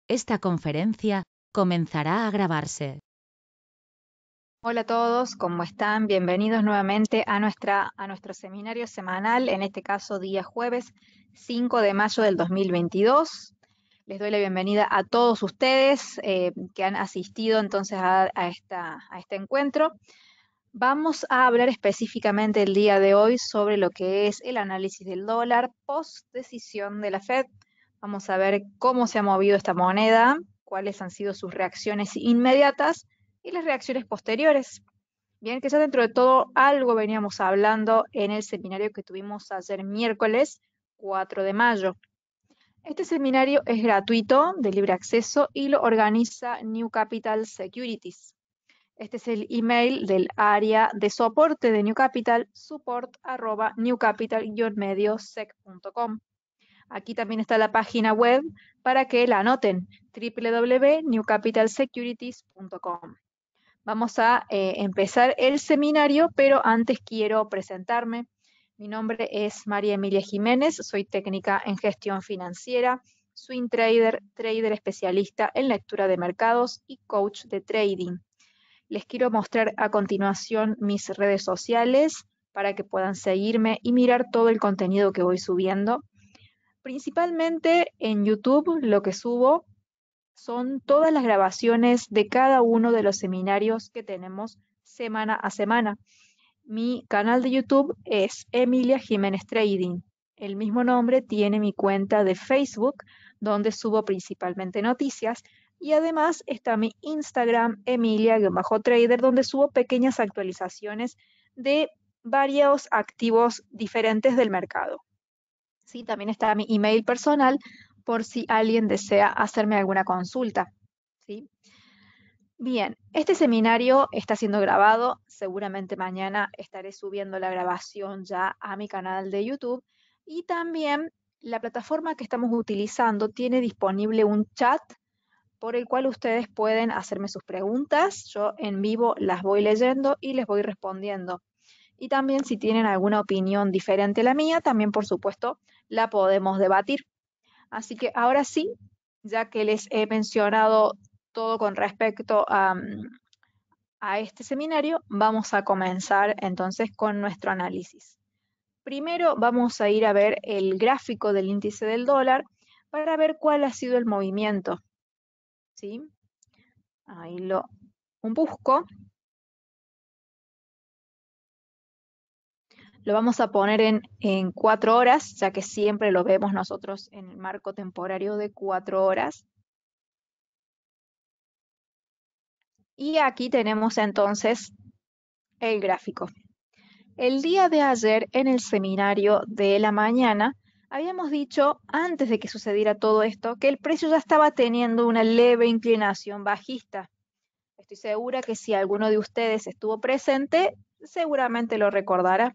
Esta conferencia comenzará a grabarse. Hola a todos, ¿cómo están? Bienvenidos nuevamente a nuestro seminario semanal, en este caso día jueves 5 de mayo del 2022. Les doy la bienvenida a todos ustedes que han asistido entonces a este encuentro. Vamos a hablar específicamente el día de hoy sobre lo que es el análisis del dólar post decisión de la Fed. Vamos a ver cómo se ha movido esta moneda, cuáles han sido sus reacciones inmediatas y las reacciones posteriores. Bien, que ya dentro de todo algo veníamos hablando en el seminario que tuvimos ayer miércoles 4 de mayo. Este seminario es gratuito, de libre acceso y lo organiza New Capital Securities. Este es el email del área de soporte de New Capital, support@newcapital-mediosec.com. Aquí también está la página web para que la anoten, www.newcapitalsecurities.com. Vamos a empezar el seminario, pero antes quiero presentarme. Mi nombre es María Emilia Jiménez, soy técnica en gestión financiera, swing trader, trader especialista en lectura de mercados y coach de trading. Les quiero mostrar a continuación mis redes sociales para que puedan seguirme y mirar todo el contenido que voy subiendo. Principalmente en YouTube lo que subo son todas las grabaciones de cada uno de los seminarios que tenemos semana a semana. Mi canal de YouTube es Emilia Jiménez Trading. El mismo nombre tiene mi cuenta de Facebook, donde subo principalmente noticias, y además está mi Instagram, Emilia-Trader, donde subo pequeñas actualizaciones de varios activos diferentes del mercado. ¿Sí? También está mi email personal por si alguien desea hacerme alguna consulta. ¿Sí? Bien, este seminario está siendo grabado, seguramente mañana estaré subiendo la grabación ya a mi canal de YouTube y también la plataforma que estamos utilizando tiene disponible un chat por el cual ustedes pueden hacerme sus preguntas, yo en vivo las voy leyendo y les voy respondiendo. Y también si tienen alguna opinión diferente a la mía, también por supuesto la podemos debatir. Así que ahora sí, ya que les he mencionado todo con respecto a este seminario, vamos a comenzar entonces con nuestro análisis. Primero vamos a ir a ver el gráfico del índice del dólar para ver cuál ha sido el movimiento. ¿Sí? Ahí lo busco. Lo vamos a poner en 4 horas, ya que siempre lo vemos nosotros en el marco temporario de 4 horas. Y aquí tenemos entonces el gráfico. El día de ayer, en el seminario de la mañana, habíamos dicho, antes de que sucediera todo esto, que el precio ya estaba teniendo una leve inclinación bajista. Estoy segura que si alguno de ustedes estuvo presente, seguramente lo recordará.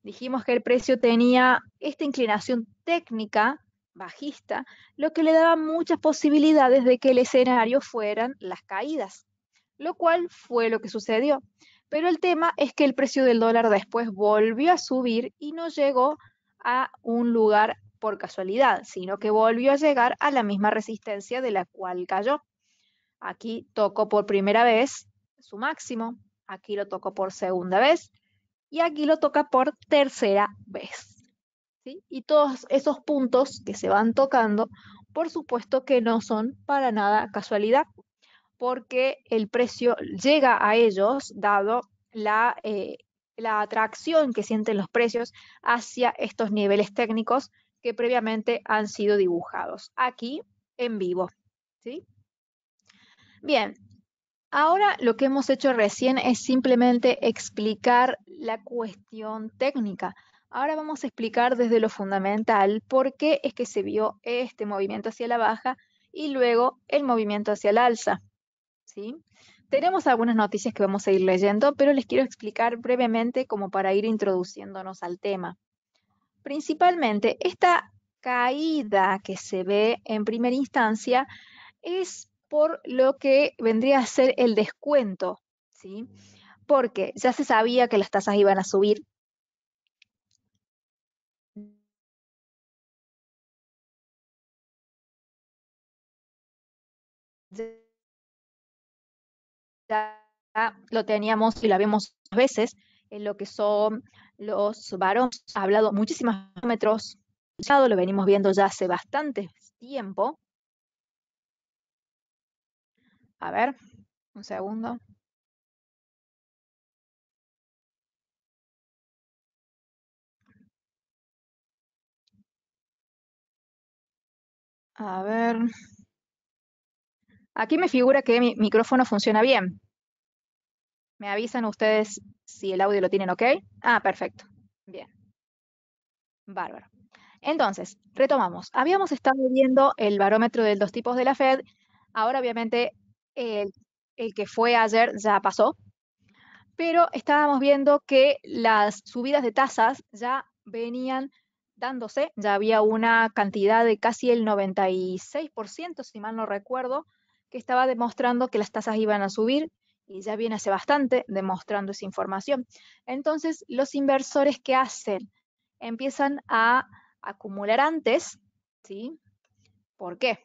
Dijimos que el precio tenía esta inclinación técnica bajista, lo que le daba muchas posibilidades de que el escenario fueran las caídas, lo cual fue lo que sucedió. Pero el tema es que el precio del dólar después volvió a subir y no llegó a un lugar por casualidad, sino que volvió a llegar a la misma resistencia de la cual cayó. Aquí tocó por primera vez su máximo, aquí lo tocó por segunda vez y aquí lo toca por tercera vez. ¿Sí? Y todos esos puntos que se van tocando, por supuesto que no son para nada casualidad, porque el precio llega a ellos dado la atracción que sienten los precios hacia estos niveles técnicos que previamente han sido dibujados aquí en vivo. ¿Sí? Bien, ahora lo que hemos hecho recién es simplemente explicar la cuestión técnica. Ahora vamos a explicar desde lo fundamental por qué es que se vio este movimiento hacia la baja y luego el movimiento hacia el alza. ¿Sí? Tenemos algunas noticias que vamos a ir leyendo, pero les quiero explicar brevemente como para ir introduciéndonos al tema. Principalmente, esta caída que se ve en primera instancia es por lo que vendría a ser el descuento, ¿sí? Porque ya se sabía que las tasas iban a subir. ya lo teníamos y lo vemos veces en lo que son los barómetros. Ha hablado muchísimos barómetros, lo venimos viendo ya hace bastante tiempo. A ver, un segundo. A ver. Aquí me figura que mi micrófono funciona bien. ¿Me avisan ustedes si el audio lo tienen ok? Ah, perfecto. Bien. Bárbaro. Entonces, retomamos. Habíamos estado viendo el barómetro de los tipos de la Fed. Ahora, obviamente, el, el que fue ayer ya pasó, pero estábamos viendo que las subidas de tasas ya venían dándose, ya había una cantidad de casi el 96%, si mal no recuerdo, que estaba demostrando que las tasas iban a subir y ya viene hace bastante demostrando esa información. Entonces, los inversores, ¿qué hacen? Empiezan a acumular antes, ¿sí? ¿Por qué?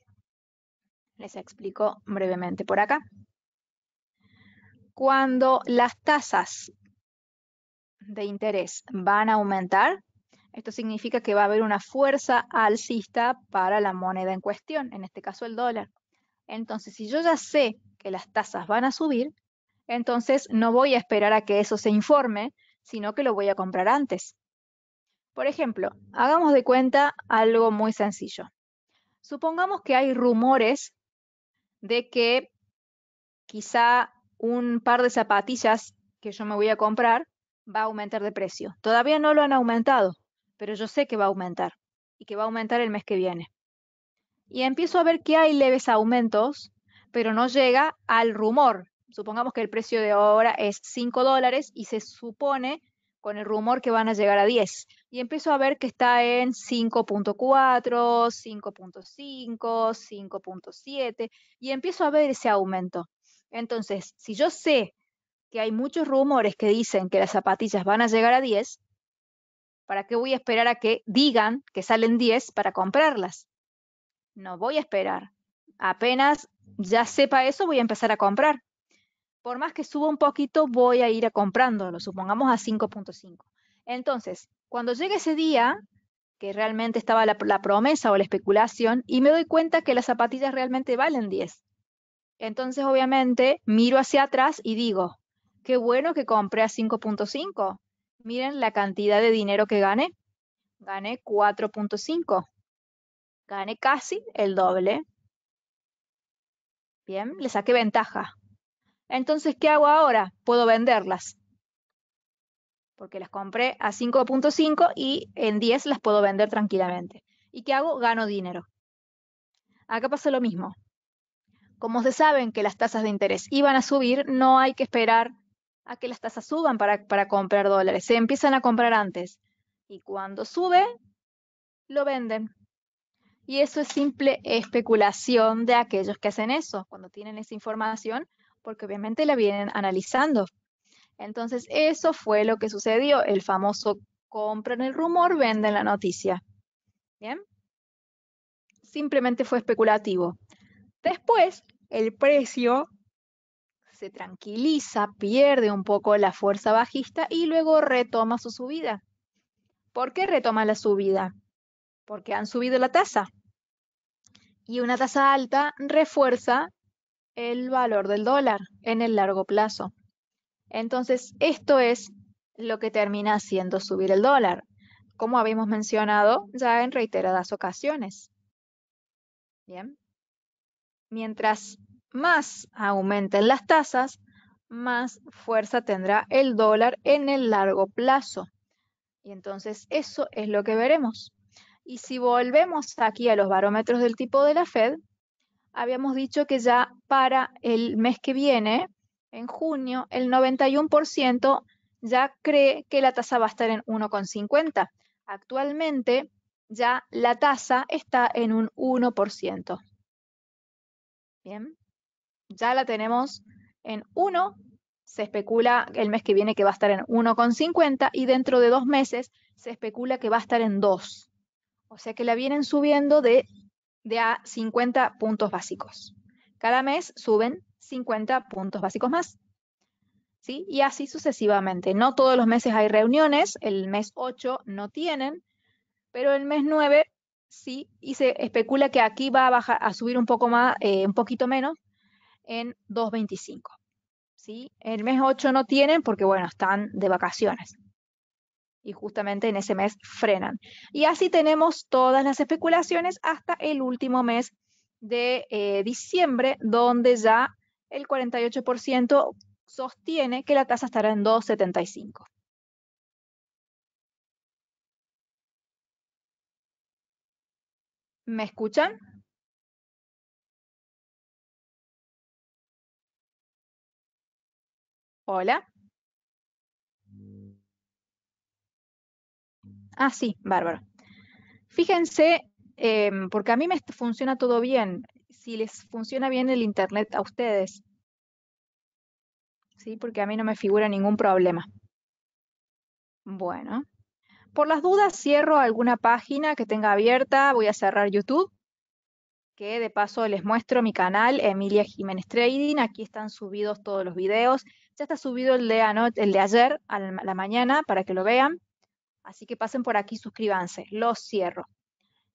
Les explico brevemente por acá. Cuando las tasas de interés van a aumentar, esto significa que va a haber una fuerza alcista para la moneda en cuestión, en este caso el dólar. Entonces, si yo ya sé que las tasas van a subir, entonces no voy a esperar a que eso se informe, sino que lo voy a comprar antes. Por ejemplo, hagamos de cuenta algo muy sencillo. Supongamos que hay rumores de que quizá un par de zapatillas que yo me voy a comprar va a aumentar de precio. Todavía no lo han aumentado, pero yo sé que va a aumentar y que va a aumentar el mes que viene. Y empiezo a ver que hay leves aumentos, pero no llega al rumor. Supongamos que el precio de ahora es $5 y se supone con el rumor que van a llegar a 10. Y empiezo a ver que está en 5.4, 5.5, 5.7 y empiezo a ver ese aumento. Entonces, si yo sé que hay muchos rumores que dicen que las zapatillas van a llegar a 10, ¿para qué voy a esperar a que digan que salen 10 para comprarlas? No voy a esperar. Apenas ya sepa eso, voy a empezar a comprar. Por más que suba un poquito, voy a ir a comprándolo, supongamos a 5.5. Entonces, cuando llegue ese día, que realmente estaba la promesa o la especulación, y me doy cuenta que las zapatillas realmente valen 10. Entonces, obviamente, miro hacia atrás y digo, qué bueno que compré a 5.5. Miren la cantidad de dinero que gané. Gané 4.5. Gané casi el doble. Bien, le saqué ventaja. Entonces, ¿qué hago ahora? Puedo venderlas, porque las compré a 5.5 y en 10 las puedo vender tranquilamente. ¿Y qué hago? Gano dinero. Acá pasa lo mismo. Como se saben que las tasas de interés iban a subir, no hay que esperar a que las tasas suban para comprar dólares. Se empiezan a comprar antes. Y cuando sube, lo venden. Y eso es simple especulación de aquellos que hacen eso, cuando tienen esa información, porque obviamente la vienen analizando. Entonces, eso fue lo que sucedió. El famoso compran el rumor, venden la noticia. ¿Bien? Simplemente fue especulativo. Después, el precio se tranquiliza, pierde un poco la fuerza bajista y luego retoma su subida. ¿Por qué retoma la subida? Porque han subido la tasa. Y una tasa alta refuerza el valor del dólar en el largo plazo. Entonces, esto es lo que termina haciendo subir el dólar, como habíamos mencionado ya en reiteradas ocasiones. Bien. Mientras más aumenten las tasas, más fuerza tendrá el dólar en el largo plazo. Y entonces eso es lo que veremos. Y si volvemos aquí a los barómetros del tipo de la Fed, habíamos dicho que ya para el mes que viene, en junio, el 91% ya cree que la tasa va a estar en 1,50. Actualmente ya la tasa está en un 1%. Bien, ya la tenemos en 1. Se especula el mes que viene que va a estar en 1,50 y dentro de 2 meses se especula que va a estar en 2. O sea que la vienen subiendo de a 50 puntos básicos. Cada mes suben 50 puntos básicos más, ¿sí? Y así sucesivamente. No todos los meses hay reuniones, el mes 8 no tienen, pero el mes 9 sí, y se especula que aquí va a bajar, a subir un poco más, un poquito menos, en 2,25. ¿Sí? El mes 8 no tienen porque, bueno, están de vacaciones. Y justamente en ese mes frenan. Y así tenemos todas las especulaciones hasta el último mes de diciembre, donde ya el 48% sostiene que la tasa estará en 2,75. ¿Me escuchan? Hola. Ah, sí, bárbaro. Fíjense, porque a mí me funciona todo bien. Si les funciona bien el internet a ustedes, ¿sí? Porque a mí no me figura ningún problema. Bueno, por las dudas cierro alguna página que tenga abierta. Voy a cerrar YouTube, que de paso les muestro mi canal, Emilia Jiménez Trading. Aquí están subidos todos los videos. Ya está subido el de ayer a la mañana para que lo vean. Así que pasen por aquí, suscríbanse. Los cierro.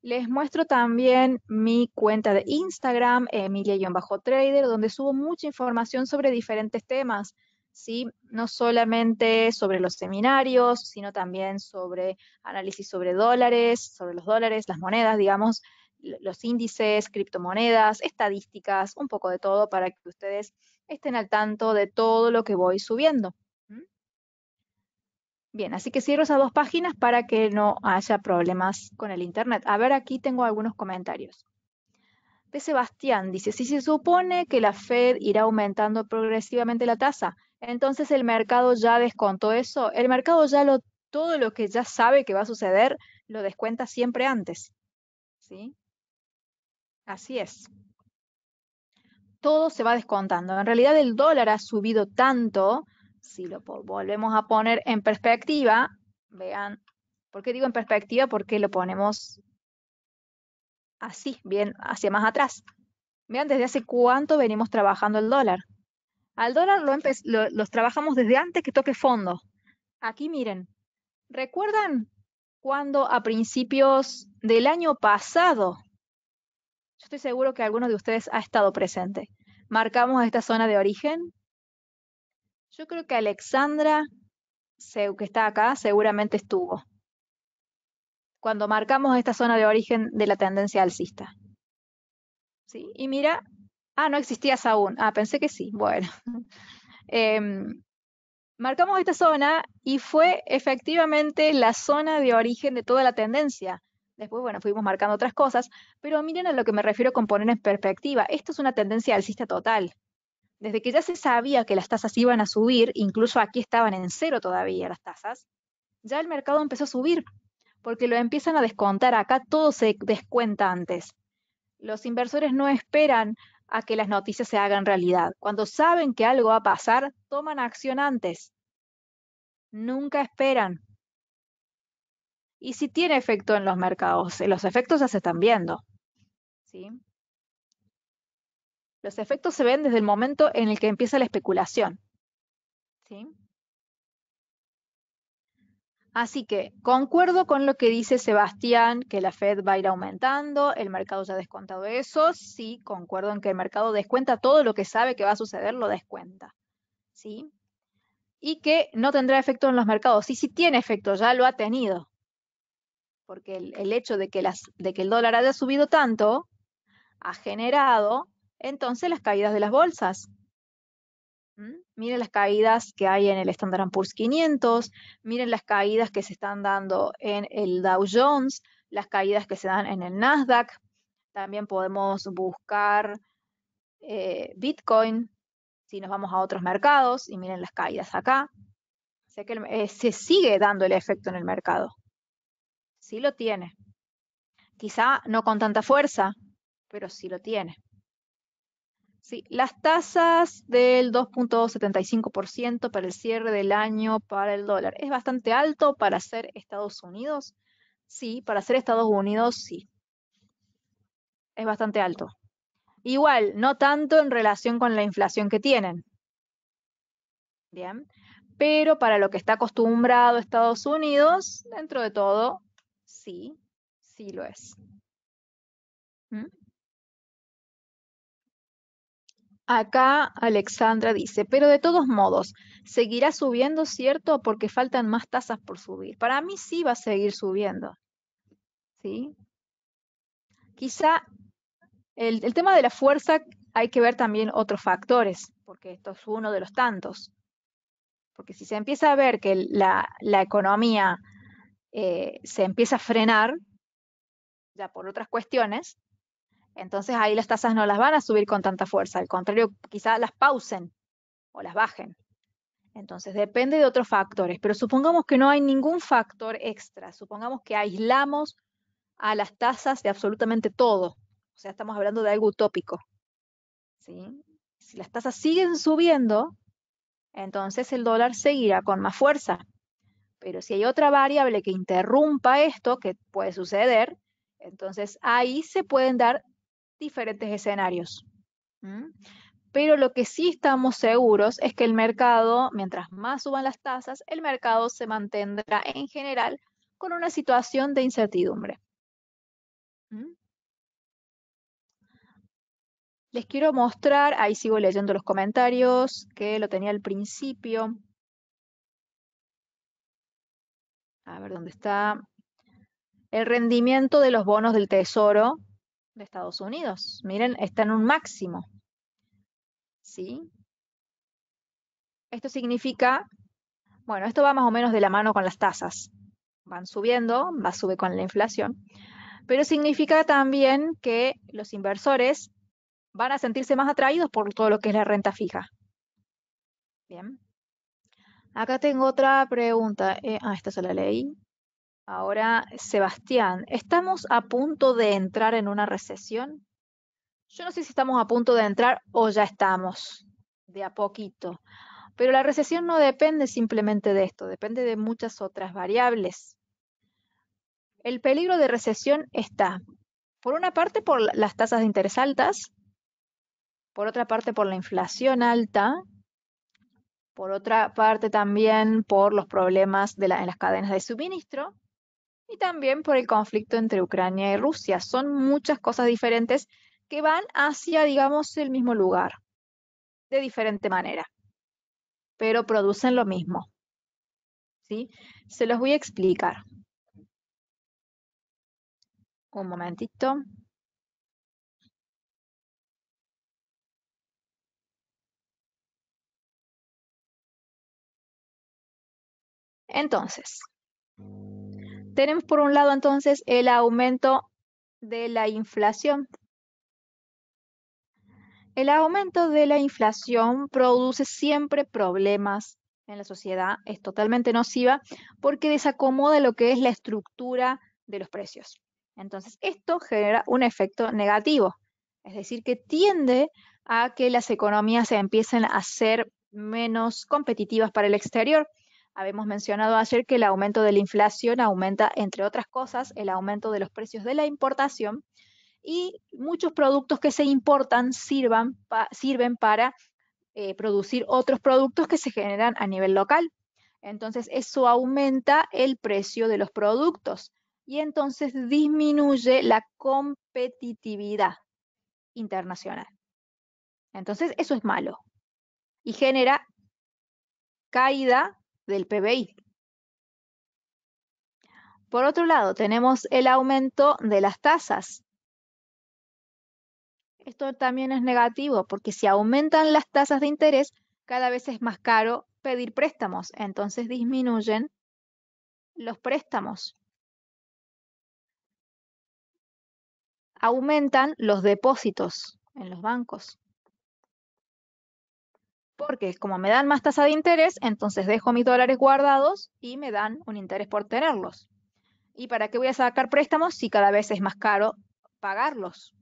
Les muestro también mi cuenta de Instagram, Emilia-Trader, donde subo mucha información sobre diferentes temas, ¿sí? No solamente sobre los seminarios, sino también sobre análisis sobre los dólares, las monedas, digamos, los índices, criptomonedas, estadísticas, un poco de todo para que ustedes estén al tanto de todo lo que voy subiendo. ¿Mm? Bien, así que cierro esas dos páginas para que no haya problemas con el internet. A ver, aquí tengo algunos comentarios. De Sebastián dice, si se supone que la Fed irá aumentando progresivamente la tasa, entonces el mercado ya descontó eso. El mercado todo lo que ya sabe que va a suceder, lo descuenta siempre antes. ¿Sí? Así es. Todo se va descontando. En realidad el dólar ha subido tanto, si lo volvemos a poner en perspectiva, vean, ¿por qué digo en perspectiva? Porque lo ponemos así, bien hacia más atrás. Vean desde hace cuánto venimos trabajando el dólar. Al dólar los trabajamos desde antes que toque fondo. Aquí miren, ¿recuerdan cuando a principios del año pasado, yo estoy seguro que alguno de ustedes ha estado presente, marcamos esta zona de origen? Yo creo que Alexandra, que está acá, seguramente estuvo, cuando marcamos esta zona de origen de la tendencia alcista. ¿Sí? Y mira, no existías aún. Pensé que sí. Bueno, em, marcamos esta zona y fue efectivamente la zona de origen de toda la tendencia. Después, bueno, fuimos marcando otras cosas, pero miren a lo que me refiero con poner en perspectiva. Esto es una tendencia alcista total. Desde que ya se sabía que las tasas iban a subir, incluso aquí estaban en cero todavía las tasas, ya el mercado empezó a subir, porque lo empiezan a descontar. Acá todo se descuenta antes. Los inversores no esperan a que las noticias se hagan realidad. Cuando saben que algo va a pasar, toman acción antes. Nunca esperan. Y si tiene efecto en los mercados, los efectos ya se están viendo. ¿Sí? Los efectos se ven desde el momento en el que empieza la especulación. ¿Sí? Así que concuerdo con lo que dice Sebastián, que la Fed va a ir aumentando, el mercado ya ha descontado eso. Sí, concuerdo en que el mercado descuenta todo lo que sabe que va a suceder, lo descuenta. ¿Sí? Y que no tendrá efecto en los mercados. Sí, sí tiene efecto, ya lo ha tenido. Porque el hecho de que el dólar haya subido tanto ha generado entonces las caídas de las bolsas. Miren las caídas que hay en el Standard Poor's 500, miren las caídas que se están dando en el Dow Jones, las caídas que se dan en el Nasdaq. También podemos buscar Bitcoin si nos vamos a otros mercados y miren las caídas acá. O sea que se sigue dando el efecto en el mercado. Sí lo tiene. Quizá no con tanta fuerza, pero sí lo tiene. Sí, las tasas del 2,75% para el cierre del año para el dólar. ¿Es bastante alto para ser Estados Unidos? Sí, para ser Estados Unidos sí. Es bastante alto. Igual, no tanto en relación con la inflación que tienen. Bien. Pero para lo que está acostumbrado Estados Unidos, dentro de todo, sí, sí lo es. ¿Mm? Acá Alexandra dice, pero de todos modos, seguirá subiendo, ¿cierto? Porque faltan más tasas por subir. Para mí sí va a seguir subiendo, ¿sí? Quizá el tema de la fuerza hay que ver también otros factores, porque esto es uno de los tantos. Porque si se empieza a ver que la economía se empieza a frenar, ya por otras cuestiones, entonces ahí las tasas no las van a subir con tanta fuerza, al contrario, quizás las pausen o las bajen. Entonces depende de otros factores, pero supongamos que no hay ningún factor extra, supongamos que aislamos a las tasas de absolutamente todo, o sea, estamos hablando de algo utópico, ¿sí? Si las tasas siguen subiendo, entonces el dólar seguirá con más fuerza, pero si hay otra variable que interrumpa esto, que puede suceder, entonces ahí se pueden dar diferentes escenarios. ¿Mm? Pero lo que sí estamos seguros es que el mercado, mientras más suban las tasas, el mercado se mantendrá en general con una situación de incertidumbre. ¿Mm? Les quiero mostrar, ahí sigo leyendo los comentarios, que lo tenía al principio. A ver dónde está. El rendimiento de los bonos del Tesoro de Estados Unidos. Miren, está en un máximo. ¿Sí? Esto significa, bueno, esto va más o menos de la mano con las tasas. Van subiendo, va a subir con la inflación. Pero significa también que los inversores van a sentirse más atraídos por todo lo que es la renta fija. Bien. Acá tengo otra pregunta. Esta se la leí. Ahora, Sebastián, ¿estamos a punto de entrar en una recesión? Yo no sé si estamos a punto de entrar o ya estamos, de a poquito. Pero la recesión no depende simplemente de esto, depende de muchas otras variables. El peligro de recesión está, por una parte, por las tasas de interés altas, por otra parte, por la inflación alta, por otra parte, también por los problemas en las cadenas de suministro y también por el conflicto entre Ucrania y Rusia. Son muchas cosas diferentes que van hacia, digamos, el mismo lugar, de diferente manera, pero producen lo mismo, ¿sí? Se los voy a explicar. Un momentito. Entonces, tenemos por un lado entonces el aumento de la inflación. El aumento de la inflación produce siempre problemas en la sociedad, es totalmente nociva porque desacomoda lo que es la estructura de los precios. Entonces, esto genera un efecto negativo, es decir, que tiende a que las economías se empiecen a ser menos competitivas para el exterior. Habíamos mencionado ayer que el aumento de la inflación aumenta, entre otras cosas, el aumento de los precios de la importación y muchos productos que se importan sirven para producir otros productos que se generan a nivel local. Entonces, eso aumenta el precio de los productos y entonces disminuye la competitividad internacional. Entonces, eso es malo y genera caída del PBI. Por otro lado, tenemos el aumento de las tasas. Esto también es negativo porque si aumentan las tasas de interés, cada vez es más caro pedir préstamos, entonces disminuyen los préstamos. Aumentan los depósitos en los bancos. Porque como me dan más tasa de interés, entonces dejo mis dólares guardados y me dan un interés por tenerlos. ¿Y para qué voy a sacar préstamos si cada vez es más caro pagarlos?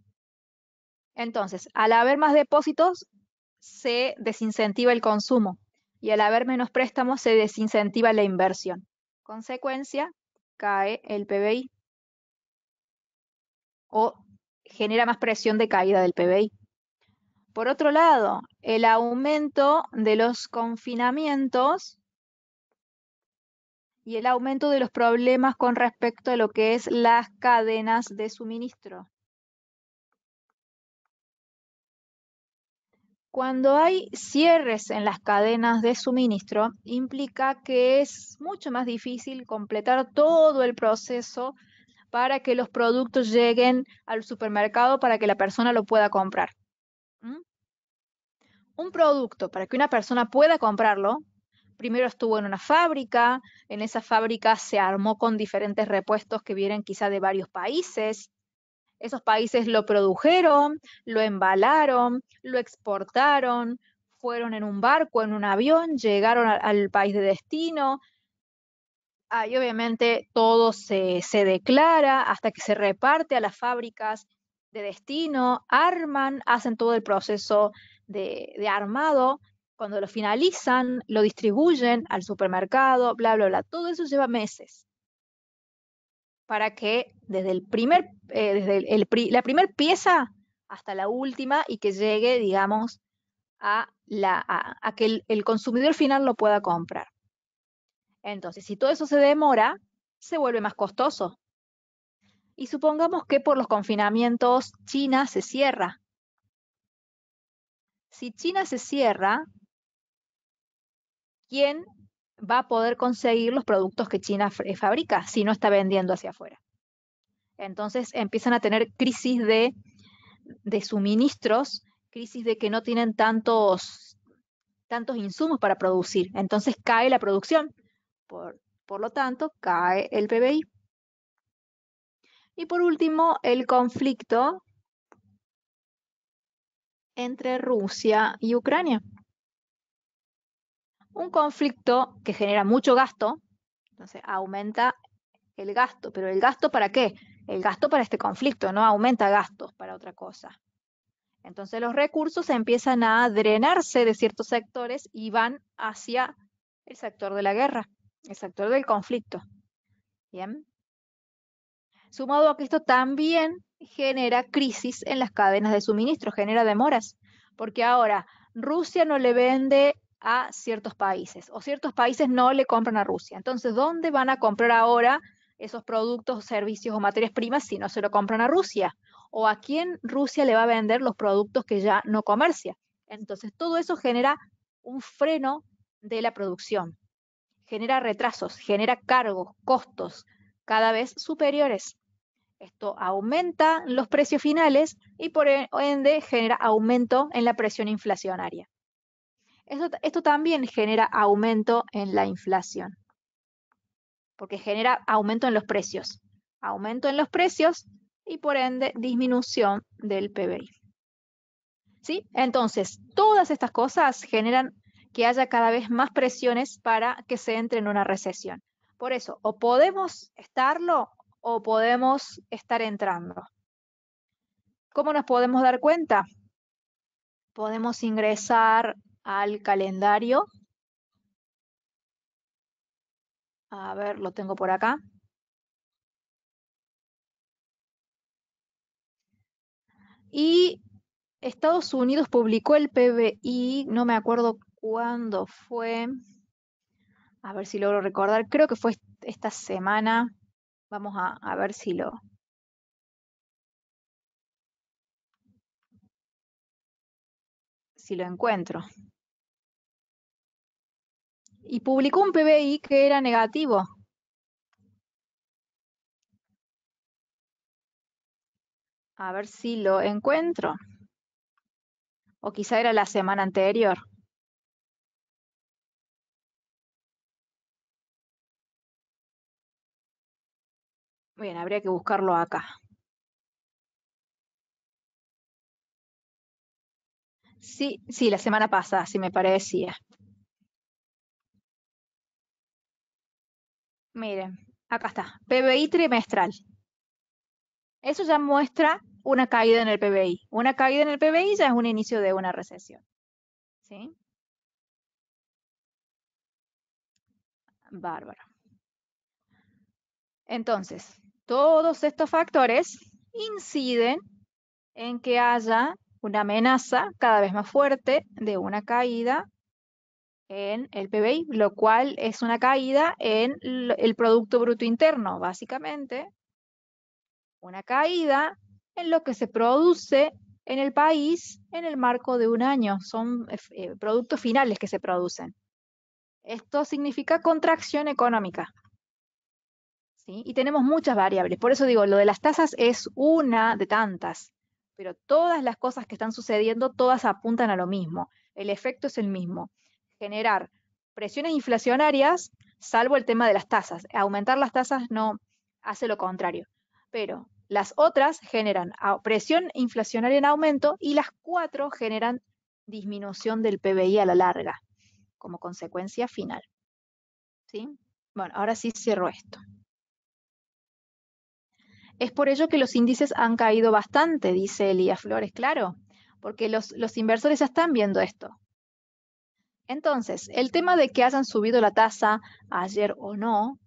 Entonces, al haber más depósitos, se desincentiva el consumo y al haber menos préstamos, se desincentiva la inversión. Consecuencia, cae el PBI o genera más presión de caída del PBI. Por otro lado, el aumento de los confinamientos y el aumento de los problemas con respecto a lo que es las cadenas de suministro. Cuando hay cierres en las cadenas de suministro, implica que es mucho más difícil completar todo el proceso para que los productos lleguen al supermercado para que la persona lo pueda comprar. ¿Mm? Un producto, para que una persona pueda comprarlo, primero estuvo en una fábrica, en esa fábrica se armó con diferentes repuestos que vienen quizá de varios países. Esos países lo produjeron, lo embalaron, lo exportaron, fueron en un barco, en un avión, llegaron al país de destino. Ahí obviamente todo se declara hasta que se reparte a las fábricas de destino, arman, hacen todo el proceso de armado. Cuando lo finalizan, lo distribuyen al supermercado, bla, bla, bla. Todo eso lleva meses para que desde la primer pieza hasta la última y que llegue, digamos, a que el consumidor final lo pueda comprar. Entonces, si todo eso se demora, se vuelve más costoso. Y supongamos que por los confinamientos China se cierra. Si China se cierra, ¿quién va a poder conseguir los productos que China fabrica si no está vendiendo hacia afuera? Entonces empiezan a tener crisis de suministros, crisis de que no tienen tantos insumos para producir. Entonces cae la producción. Por lo tanto, cae el PBI. Y por último, el conflicto entre Rusia y Ucrania. Un conflicto que genera mucho gasto, entonces aumenta el gasto, pero ¿el gasto para qué? El gasto para este conflicto, no aumenta gastos para otra cosa. Entonces los recursos empiezan a drenarse de ciertos sectores y van hacia el sector de la guerra, el sector del conflicto. Bien. Sumado a que esto también genera crisis en las cadenas de suministro, genera demoras, porque ahora Rusia no le vende a ciertos países o ciertos países no le compran a Rusia. Entonces, ¿dónde van a comprar ahora esos productos, servicios o materias primas si no se lo compran a Rusia? ¿O a quién Rusia le va a vender los productos que ya no comercia? Entonces, todo eso genera un freno de la producción, genera retrasos, genera cargos, costos cada vez superiores. Esto aumenta los precios finales y por ende genera aumento en la presión inflacionaria. Esto también genera aumento en la inflación, porque genera aumento en los precios. Aumento en los precios y por ende disminución del PBI. ¿Sí? Entonces, todas estas cosas generan que haya cada vez más presiones para que se entre en una recesión. Por eso, o podemos estarlo o podemos estar entrando. ¿Cómo nos podemos dar cuenta? Podemos ingresar al calendario. A ver, lo tengo por acá. Y Estados Unidos publicó el PBI, no me acuerdo cuándo fue. A ver si logro recordar. Creo que fue esta semana. Vamos a ver si lo encuentro. Y publicó un PBI que era negativo. A ver si lo encuentro. O quizá era la semana anterior. Bien, habría que buscarlo acá. Sí, sí, la semana pasada, sí me parecía. Miren, acá está. PBI trimestral. Eso ya muestra una caída en el PBI. Una caída en el PBI ya es un inicio de una recesión. ¿Sí? Bárbaro. Entonces, todos estos factores inciden en que haya una amenaza cada vez más fuerte de una caída en el PBI, lo cual es una caída en el Producto Bruto Interno, básicamente, una caída en lo que se produce en el país en el marco de un año. Son productos finales que se producen. Esto significa contracción económica. ¿Sí? Y tenemos muchas variables. Por eso digo, lo de las tasas es una de tantas. Pero todas las cosas que están sucediendo, todas apuntan a lo mismo. El efecto es el mismo. Generar presiones inflacionarias, salvo el tema de las tasas. Aumentar las tasas no hace lo contrario. Pero las otras generan presión inflacionaria en aumento y las 4 generan disminución del PBI a la larga, como consecuencia final. ¿Sí? Bueno, ahora sí cierro esto. Es por ello que los índices han caído bastante, dice Elías Flores, claro, porque los inversores ya están viendo esto. Entonces, el tema de que hayan subido la tasa ayer o no,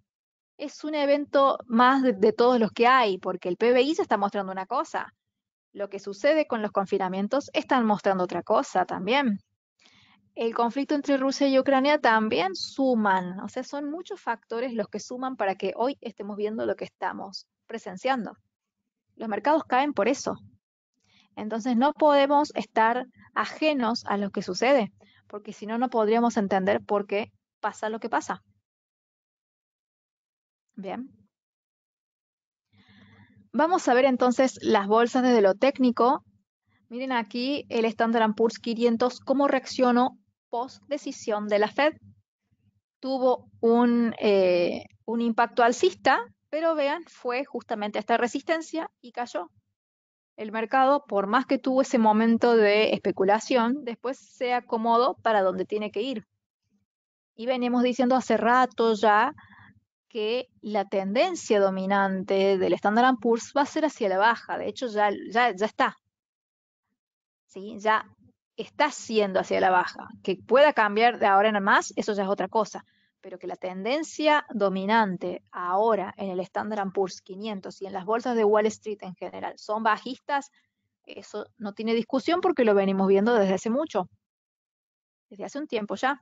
es un evento más de todos los que hay, porque el PBI se está mostrando una cosa. Lo que sucede con los confinamientos están mostrando otra cosa también. El conflicto entre Rusia y Ucrania también suman, o sea, son muchos factores los que suman para que hoy estemos viendo lo que estamos presenciando. Los mercados caen por eso. Entonces no podemos estar ajenos a lo que sucede, porque si no, no podríamos entender por qué pasa lo que pasa. Bien. Vamos a ver entonces las bolsas desde lo técnico. Miren aquí el Standard & Poor's 500, cómo reaccionó post decisión de la Fed. Tuvo un impacto alcista, pero vean, fue justamente esta resistencia y cayó. El mercado, por más que tuvo ese momento de especulación, después se acomodó para donde tiene que ir. Y venimos diciendo hace rato ya que la tendencia dominante del Standard & Poor's va a ser hacia la baja. De hecho, ya está. ¿Sí? Ya está siendo hacia la baja. Que pueda cambiar de ahora en más, eso ya es otra cosa. Pero que la tendencia dominante ahora en el Standard & Poor's 500 y en las bolsas de Wall Street en general son bajistas, eso no tiene discusión porque lo venimos viendo desde hace mucho. Desde hace un tiempo ya.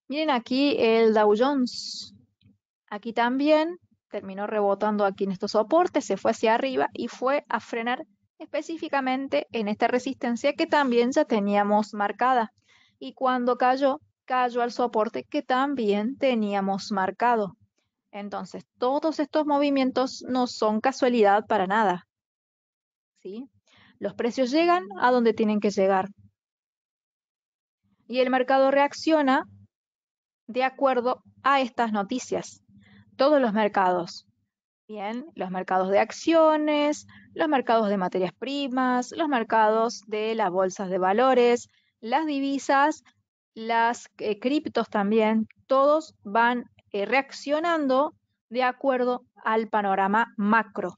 Miren aquí el Dow Jones. Aquí también terminó rebotando aquí en estos soportes, se fue hacia arriba y fue a frenar específicamente en esta resistencia que también ya teníamos marcada. Y cuando cayó, cayó al soporte que también teníamos marcado. Entonces, todos estos movimientos no son casualidad para nada. ¿Sí? Los precios llegan a donde tienen que llegar. Y el mercado reacciona de acuerdo a estas noticias. Todos los mercados. Bien, los mercados de acciones, los mercados de materias primas, los mercados de las bolsas de valores, las divisas, las criptos también, todos van reaccionando de acuerdo al panorama macro.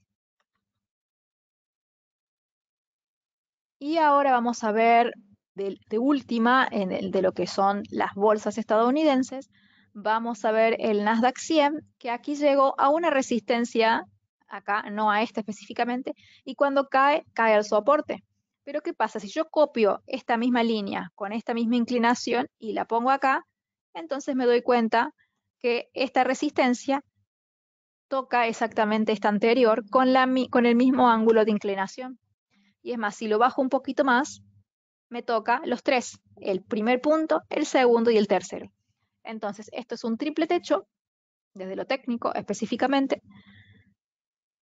Y ahora vamos a ver de última, de lo que son las bolsas estadounidenses, vamos a ver el Nasdaq 100, que aquí llegó a una resistencia, acá no a esta específicamente, y cuando cae, cae al soporte. Pero ¿qué pasa? Si yo copio esta misma línea con esta misma inclinación y la pongo acá, entonces me doy cuenta que esta resistencia toca exactamente esta anterior con el mismo ángulo de inclinación. Y es más, si lo bajo un poquito más, me toca los tres, el primer punto, el segundo y el tercero. Entonces, esto es un triple techo, desde lo técnico específicamente,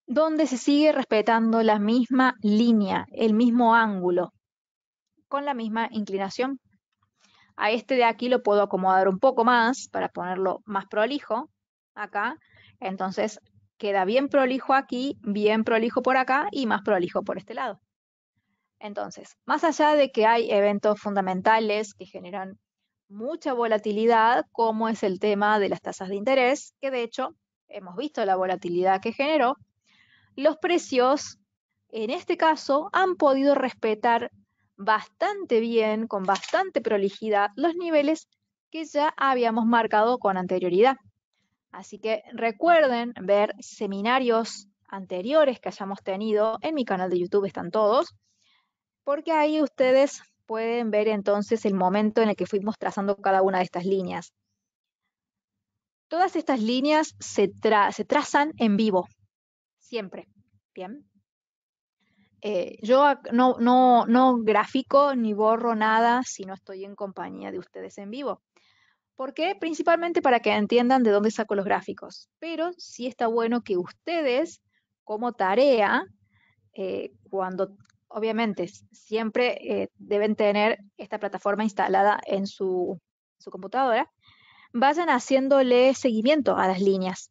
donde se sigue respetando la misma línea, el mismo ángulo, con la misma inclinación. A este de aquí lo puedo acomodar un poco más para ponerlo más prolijo, acá. Entonces, queda bien prolijo aquí, bien prolijo por acá y más prolijo por este lado. Entonces, más allá de que hay eventos fundamentales que generan mucha volatilidad, como es el tema de las tasas de interés, que de hecho hemos visto la volatilidad que generó, los precios en este caso han podido respetar bastante bien, con bastante prolijidad, los niveles que ya habíamos marcado con anterioridad. Así que recuerden ver seminarios anteriores que hayamos tenido. En mi canal de YouTube están todos, porque ahí ustedes pueden ver entonces el momento en el que fuimos trazando cada una de estas líneas. Todas estas líneas se trazan en vivo, siempre. Bien. Yo no grafico ni borro nada si no estoy en compañía de ustedes en vivo. ¿Por qué? Principalmente para que entiendan de dónde saco los gráficos. Pero sí está bueno que ustedes, como tarea, cuando obviamente siempre deben tener esta plataforma instalada en su computadora, vayan haciéndole seguimiento a las líneas,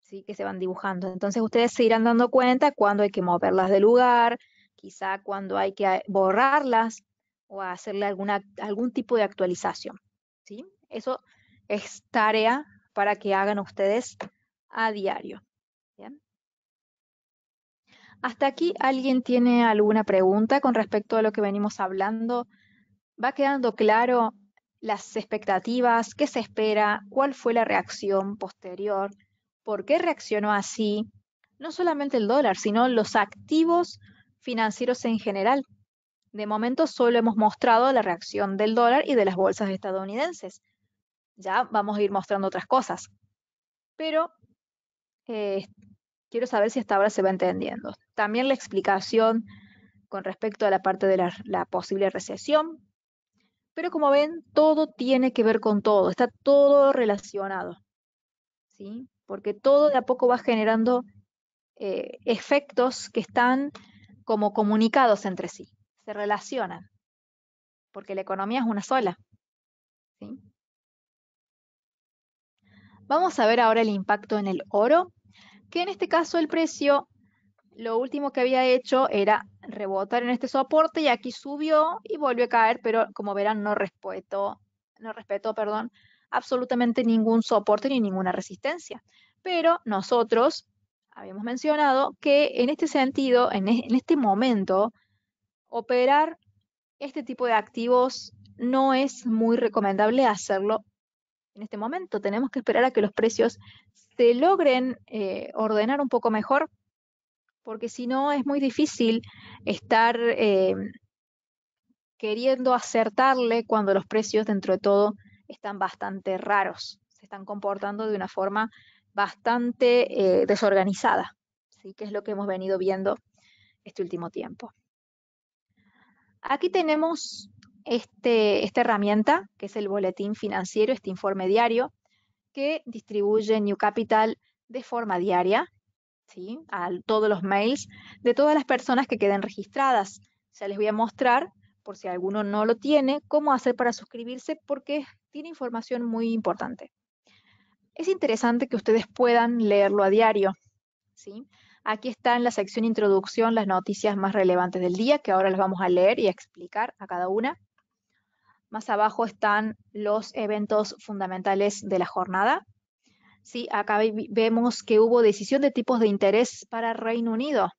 ¿sí? Que se van dibujando. Entonces ustedes se irán dando cuenta cuando hay que moverlas de lugar, quizá cuando hay que borrarlas o hacerle algún tipo de actualización, ¿sí? Eso es tarea para que hagan ustedes a diario. ¿Bien? ¿Hasta aquí alguien tiene alguna pregunta con respecto a lo que venimos hablando? ¿Va quedando claro las expectativas? ¿Qué se espera? ¿Cuál fue la reacción posterior? ¿Por qué reaccionó así? No solamente el dólar, sino los activos financieros en general. De momento solo hemos mostrado la reacción del dólar y de las bolsas estadounidenses. Ya vamos a ir mostrando otras cosas. Pero eh, quiero saber si hasta ahora se va entendiendo. También la explicación con respecto a la parte de la posible recesión. Pero como ven, todo tiene que ver con todo, está todo relacionado, ¿sí? Porque todo de a poco va generando efectos que están como comunicados entre sí, se relacionan, porque la economía es una sola, ¿sí? Vamos a ver ahora el impacto en el oro, que en este caso el precio, lo último que había hecho era rebotar en este soporte y aquí subió y volvió a caer, pero como verán no respetó, perdón, absolutamente ningún soporte ni ninguna resistencia. Pero nosotros habíamos mencionado que en este sentido, en este momento, operar este tipo de activos no es muy recomendable hacerlo en este momento. Tenemos que esperar a que los precios se logren ordenar un poco mejor, porque si no es muy difícil estar queriendo acertarle cuando los precios dentro de todo están bastante raros, se están comportando de una forma bastante desorganizada, ¿sí? Que es lo que hemos venido viendo este último tiempo. Aquí tenemos esta herramienta, que es el boletín financiero, este informe diario, que distribuye New Capital de forma diaria, ¿sí? A todos los mails de todas las personas que queden registradas. Ya les voy a mostrar, por si alguno no lo tiene, cómo hacer para suscribirse, porque tiene información muy importante. Es interesante que ustedes puedan leerlo a diario, ¿sí? Aquí está en la sección introducción las noticias más relevantes del día, que ahora las vamos a leer y a explicar a cada una. Más abajo están los eventos fundamentales de la jornada. Sí, acá vemos que hubo decisión de tipos de interés para Reino Unido.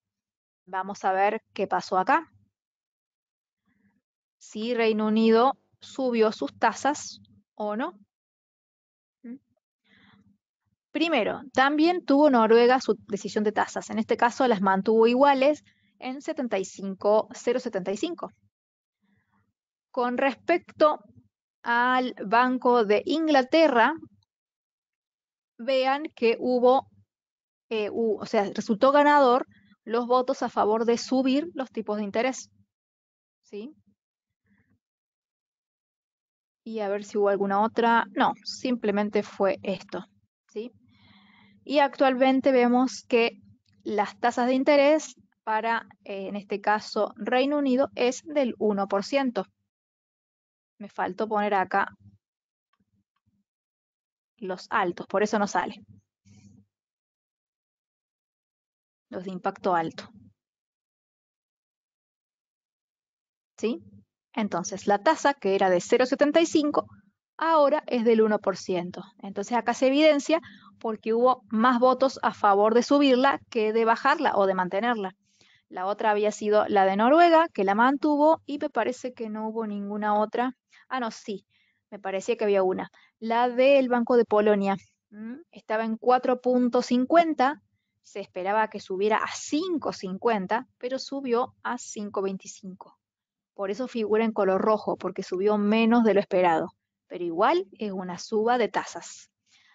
Vamos a ver qué pasó acá. Si Reino Unido subió sus tasas o no. Primero, también tuvo Noruega su decisión de tasas. En este caso las mantuvo iguales en 0,75. Con respecto al Banco de Inglaterra, vean que resultó ganador los votos a favor de subir los tipos de interés, ¿sí? Y a ver si hubo alguna otra. No, simplemente fue esto, ¿sí? Y actualmente vemos que las tasas de interés para, en este caso, Reino Unido es del 1%. Me faltó poner acá los altos, por eso no sale. Los de impacto alto. ¿Sí? Entonces, la tasa que era de 0,75 ahora es del 1%. Entonces, acá se evidencia porque hubo más votos a favor de subirla que de bajarla o de mantenerla. La otra había sido la de Noruega, que la mantuvo, y me parece que no hubo ninguna otra. Ah, no, sí, me parecía que había una. La del Banco de Polonia. Estaba en 4,50 Se esperaba que subiera a 5,50, pero subió a 5,25. Por eso figura en color rojo, porque subió menos de lo esperado, pero igual es una suba de tasas.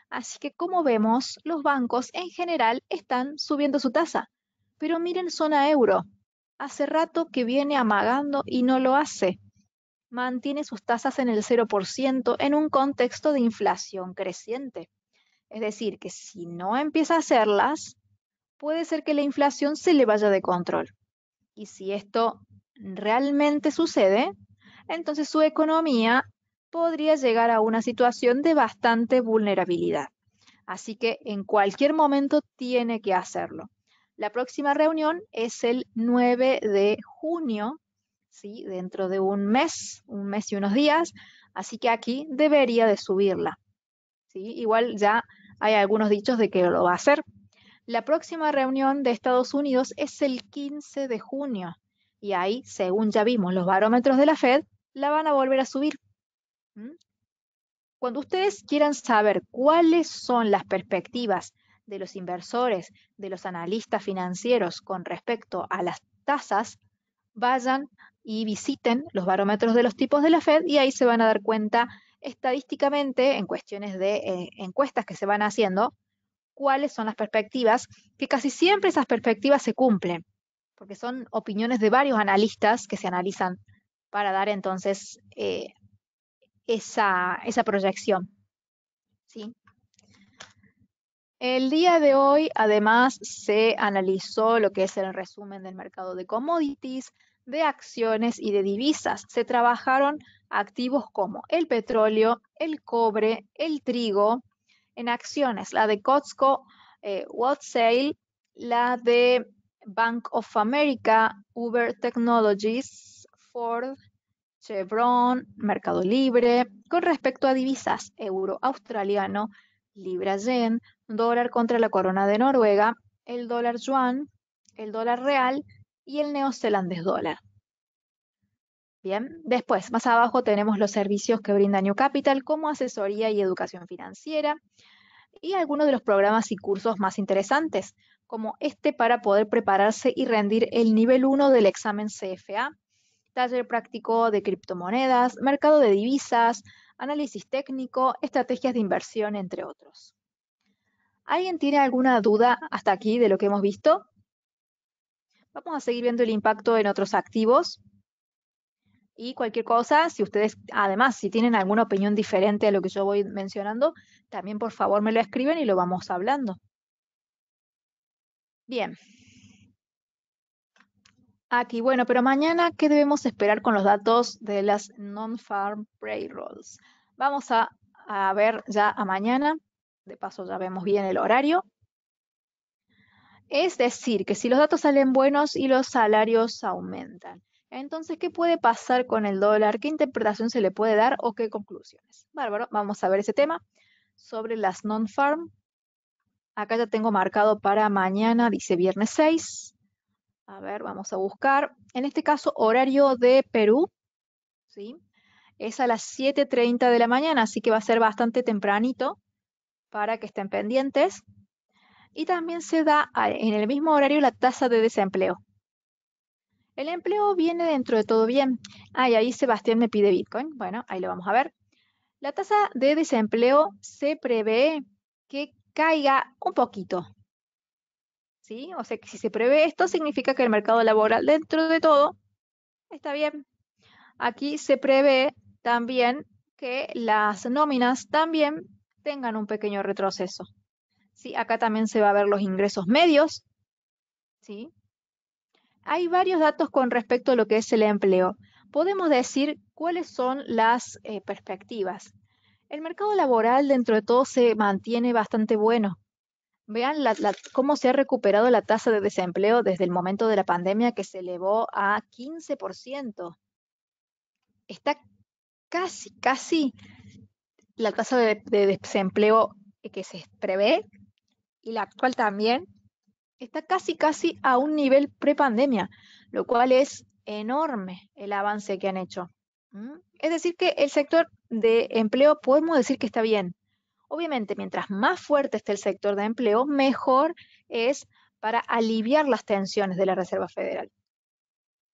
Así que como vemos, los bancos en general están subiendo su tasa. Pero miren zona euro. Hace rato que viene amagando y no lo hace. Mantiene sus tasas en el 0% en un contexto de inflación creciente. Es decir, que si no empieza a hacerlas, puede ser que la inflación se le vaya de control. Y si esto realmente sucede, entonces su economía podría llegar a una situación de bastante vulnerabilidad. Así que en cualquier momento tiene que hacerlo. La próxima reunión es el 9 de junio, ¿sí? Dentro de un mes y unos días, así que aquí debería de subirla, ¿sí? Igual ya hay algunos dichos de que lo va a hacer. La próxima reunión de Estados Unidos es el 15 de junio y ahí, según ya vimos los barómetros de la Fed, la van a volver a subir. ¿Mm? Cuando ustedes quieran saber cuáles son las perspectivas de los inversores, de los analistas financieros con respecto a las tasas, vayan y visiten los barómetros de los tipos de la Fed y ahí se van a dar cuenta estadísticamente, en cuestiones de encuestas que se van haciendo, cuáles son las perspectivas, que casi siempre esas perspectivas se cumplen, porque son opiniones de varios analistas que se analizan para dar entonces esa proyección. ¿Sí? El día de hoy, además, se analizó lo que es el resumen del mercado de commodities, de acciones y de divisas. Se trabajaron activos como el petróleo, el cobre, el trigo. En acciones, la de Costco, Wholesale, la de Bank of America, Uber Technologies, Ford, Chevron, Mercado Libre. Con respecto a divisas, euro australiano, libra yen, dólar contra la corona de Noruega, el dólar yuan, el dólar real y el neozelandés dólar. Bien, después, más abajo tenemos los servicios que brinda New Capital como asesoría y educación financiera y algunos de los programas y cursos más interesantes, como este para poder prepararse y rendir el nivel 1 del examen CFA, taller práctico de criptomonedas, mercado de divisas, análisis técnico, estrategias de inversión, entre otros. ¿Alguien tiene alguna duda hasta aquí de lo que hemos visto? Vamos a seguir viendo el impacto en otros activos. Y cualquier cosa, si ustedes, además, si tienen alguna opinión diferente a lo que yo voy mencionando, también por favor me lo escriben y lo vamos hablando. Bien. Aquí, bueno, pero mañana, ¿qué debemos esperar con los datos de las non-farm payrolls? Vamos a ver ya a mañana, de paso ya vemos bien el horario. Es decir, que si los datos salen buenos y los salarios aumentan, entonces, ¿qué puede pasar con el dólar? ¿Qué interpretación se le puede dar o qué conclusiones? Bárbaro, vamos a ver ese tema sobre las non-farm. Acá ya tengo marcado para mañana, dice viernes 6. A ver, vamos a buscar. En este caso, horario de Perú, ¿sí? Es a las 7:30 de la mañana, así que va a ser bastante tempranito para que estén pendientes. Y también se da en el mismo horario la tasa de desempleo. El empleo viene dentro de todo bien. Y ahí Sebastián me pide Bitcoin. Bueno, ahí lo vamos a ver. La tasa de desempleo se prevé que caiga un poquito. ¿Sí? O sea que si se prevé esto, significa que el mercado laboral dentro de todo está bien. Aquí se prevé también que las nóminas también tengan un pequeño retroceso. ¿Sí? Acá también se va a ver los ingresos medios. ¿Sí? Hay varios datos con respecto a lo que es el empleo. Podemos decir cuáles son las perspectivas. El mercado laboral dentro de todo se mantiene bastante bueno. Vean cómo se ha recuperado la tasa de desempleo desde el momento de la pandemia que se elevó a 15%. Está casi la tasa de desempleo que se prevé y la actual también está casi a un nivel prepandemia, lo cual es enorme el avance que han hecho. ¿Mm? Es decir, que el sector de empleo podemos decir que está bien. Obviamente, mientras más fuerte esté el sector de empleo, mejor es para aliviar las tensiones de la Reserva Federal.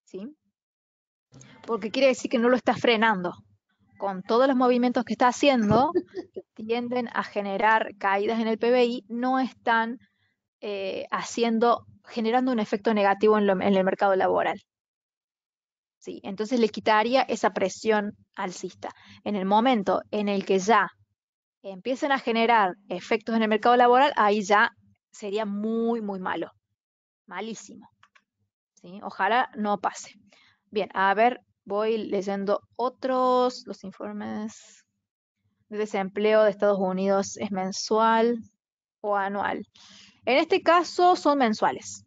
¿Sí? Porque quiere decir que no lo está frenando. Con todos los movimientos que está haciendo, que tienden a generar caídas en el PBI, no están generando un efecto negativo en el mercado laboral. ¿Sí? Entonces le quitaría esa presión alcista. En el momento en el que ya empiecen a generar efectos en el mercado laboral, ahí ya sería muy, muy malo. Malísimo. ¿Sí? Ojalá no pase. Bien, a ver, voy leyendo los informes de desempleo de Estados Unidos. ¿Es mensual o anual? En este caso son mensuales.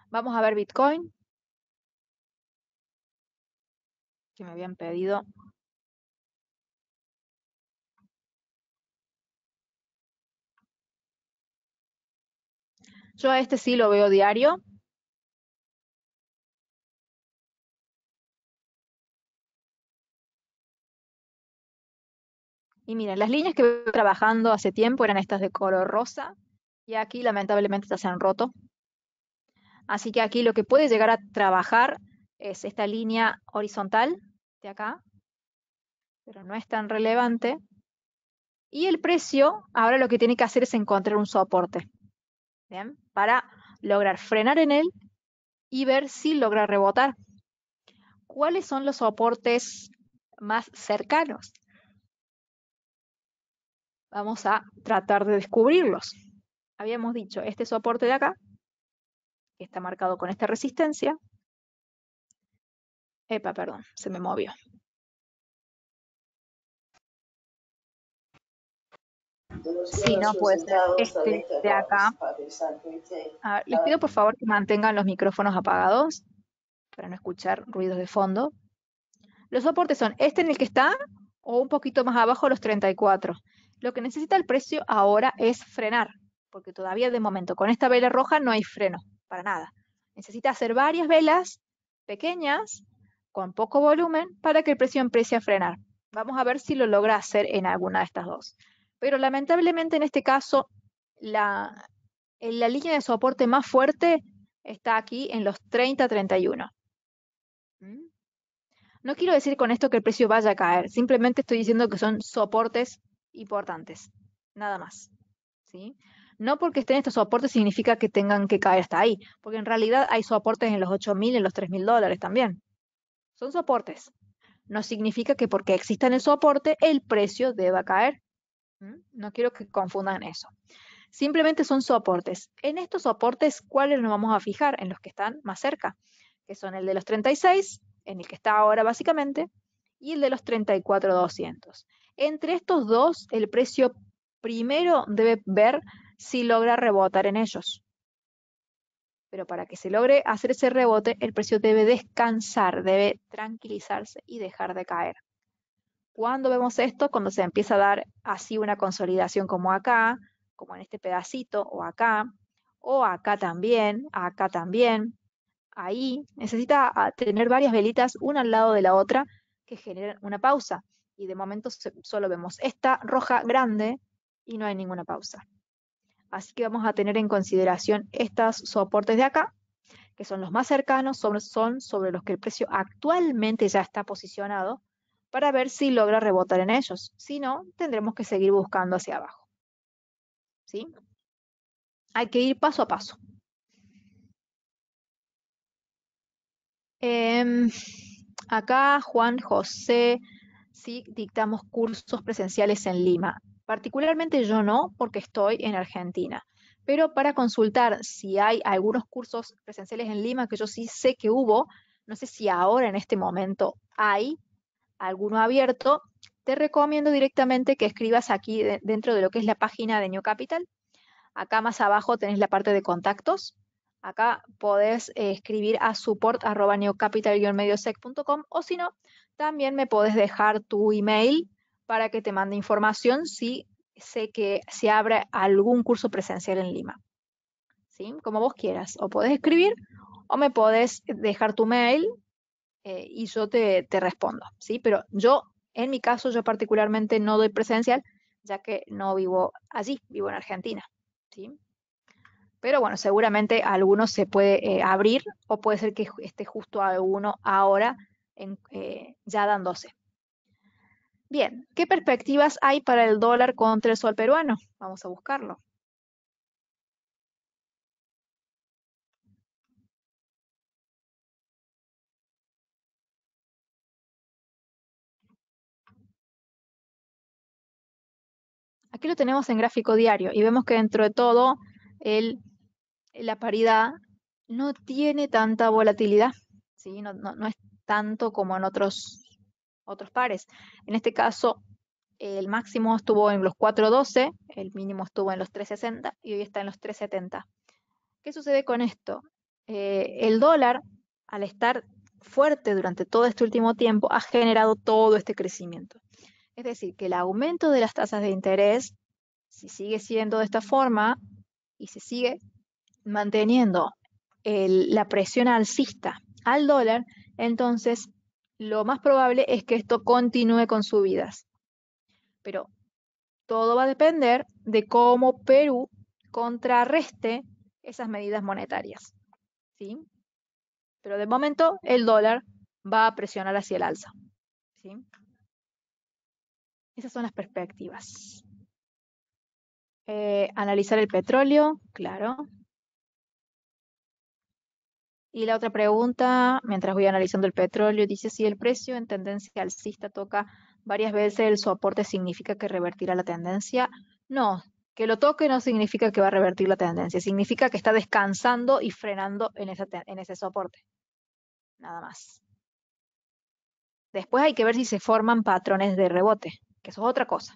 Vamos a ver Bitcoin, que me habían pedido. Yo a este sí lo veo diario. Y miren, las líneas que veo trabajando hace tiempo eran estas de color rosa. Y aquí lamentablemente ya se han roto. Así que aquí lo que puede llegar a trabajar es esta línea horizontal de acá, pero no es tan relevante. Y el precio, ahora lo que tiene que hacer es encontrar un soporte, ¿bien? Para lograr frenar en él y ver si logra rebotar. ¿Cuáles son los soportes más cercanos? Vamos a tratar de descubrirlos. Habíamos dicho, este soporte de acá, que está marcado con esta resistencia. Epa, perdón, se me movió. Sí, no puede ser este de acá. Les pido por favor que mantengan los micrófonos apagados para no escuchar ruidos de fondo. Los soportes son este en el que está o un poquito más abajo los 34. Lo que necesita el precio ahora es frenar, porque todavía de momento con esta vela roja no hay freno, para nada. Necesita hacer varias velas pequeñas, con poco volumen, para que el precio empiece a frenar. Vamos a ver si lo logra hacer en alguna de estas dos. Pero lamentablemente en este caso, la línea de soporte más fuerte está aquí en los 30-31. No quiero decir con esto que el precio vaya a caer, simplemente estoy diciendo que son soportes importantes, nada más. ¿Sí? No porque estén estos soportes significa que tengan que caer hasta ahí, porque en realidad hay soportes en los 8.000, en los 3.000 dólares también. Son soportes. No significa que porque exista en el soporte el precio deba caer. No quiero que confundan eso. Simplemente son soportes. En estos soportes, ¿cuáles nos vamos a fijar? En los que están más cerca, que son el de los 36, en el que está ahora básicamente, y el de los 34.200. Entre estos dos, el precio primero debe ver si logra rebotar en ellos. Pero para que se logre hacer ese rebote, el precio debe descansar, debe tranquilizarse y dejar de caer. ¿Cuándo vemos esto? Cuando se empieza a dar así una consolidación como acá, como en este pedacito, o acá también. Ahí necesita tener varias velitas una al lado de la otra que generen una pausa. Y de momento solo vemos esta roja grande y no hay ninguna pausa. Así que vamos a tener en consideración estos soportes de acá, que son los más cercanos, son sobre los que el precio actualmente ya está posicionado, para ver si logra rebotar en ellos. Si no, tendremos que seguir buscando hacia abajo. ¿Sí? Hay que ir paso a paso. Acá Juan José, sí, dictamos cursos presenciales en Lima. Particularmente yo no, porque estoy en Argentina. Pero para consultar si hay algunos cursos presenciales en Lima, que yo sí sé que hubo, no sé si ahora en este momento hay alguno abierto, te recomiendo directamente que escribas aquí dentro de lo que es la página de New Capital. Acá más abajo tenés la parte de contactos. Acá podés escribir a support@newcapital-mediosec.com o si no, también me podés dejar tu email para que te mande información si sé que se abre algún curso presencial en Lima. ¿Sí? Como vos quieras. O podés escribir o me podés dejar tu mail y yo te respondo. ¿Sí? Pero yo, en mi caso, yo particularmente no doy presencial, ya que no vivo allí, vivo en Argentina, ¿sí? Pero bueno, seguramente alguno se puede abrir o puede ser que esté justo alguno ahora ya dándose. Bien, ¿qué perspectivas hay para el dólar contra el sol peruano? Vamos a buscarlo. Aquí lo tenemos en gráfico diario y vemos que dentro de todo la paridad no tiene tanta volatilidad, ¿sí? No es tanto como en otros pares. En este caso, el máximo estuvo en los 4.12, el mínimo estuvo en los 3.60 y hoy está en los 3.70. ¿Qué sucede con esto? El dólar, al estar fuerte durante todo este último tiempo, ha generado todo este crecimiento. Es decir, que el aumento de las tasas de interés, si sigue siendo de esta forma y se sigue manteniendo la presión alcista al dólar, entonces lo más probable es que esto continúe con subidas. Pero todo va a depender de cómo Perú contrarreste esas medidas monetarias, ¿sí? Pero de momento el dólar va a presionar hacia el alza, ¿sí? Esas son las perspectivas. Analizar el petróleo, claro. Y la otra pregunta, mientras voy analizando el petróleo, dice si el precio en tendencia alcista toca varias veces el soporte, ¿significa que revertirá la tendencia? No, que lo toque no significa que va a revertir la tendencia, significa que está descansando y frenando en ese soporte. Nada más. Después hay que ver si se forman patrones de rebote, que eso es otra cosa.